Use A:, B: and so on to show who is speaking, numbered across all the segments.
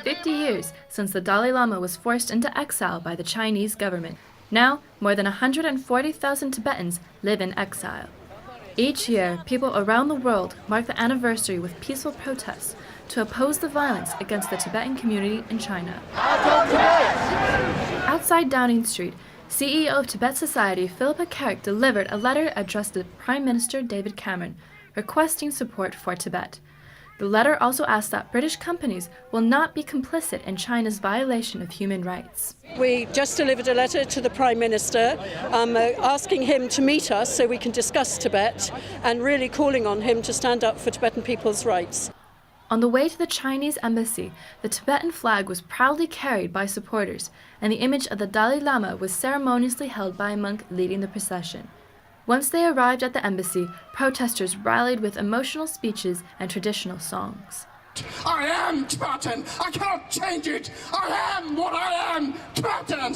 A: 50 years since the Dalai Lama was forced into exile by the Chinese government. Now, more than 140,000 Tibetans live in exile. Each year, people around the world mark the anniversary with peaceful protests to oppose the violence against the Tibetan community in China. Outside Downing Street, CEO of Tibet Society Philippa Carrick delivered a letter addressed to Prime Minister David Cameron, requesting support for Tibet. The letter also asked that British companies will not be complicit in China's violation of human rights.
B: We just delivered a letter to the Prime Minister asking him to meet us so we can discuss Tibet and really calling on him to stand up for Tibetan people's rights.
A: On the way to the Chinese embassy, the Tibetan flag was proudly carried by supporters, and the image of the Dalai Lama was ceremoniously held by a monk leading the procession. Once they arrived at the embassy, protesters rallied with emotional speeches and traditional songs.
C: I am Tibetan! I cannot change it! I am what I am! Tibetan!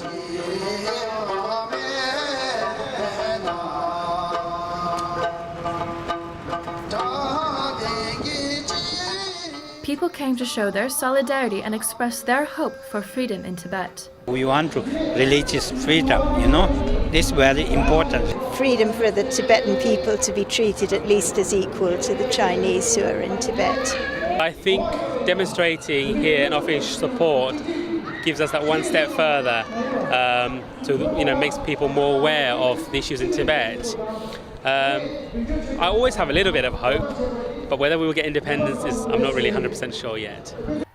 A: People came to show their solidarity and express their hope for freedom in Tibet.
D: We want religious freedom, It's very important.
E: Freedom for the Tibetan people to be treated at least as equal to the Chinese who are in Tibet.
F: I think demonstrating here and offering support gives us that one step further makes people more aware of the issues in Tibet. I always have a little bit of hope, but whether we will get independence I'm not really 100% sure yet.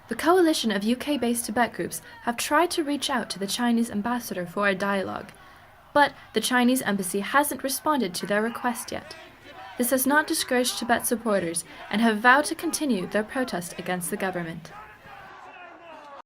A: The coalition of UK-based Tibet groups have tried to reach out to the Chinese ambassador for a dialogue, but the Chinese embassy hasn't responded to their request yet. This has not discouraged Tibet supporters and have vowed to continue their protest against the government.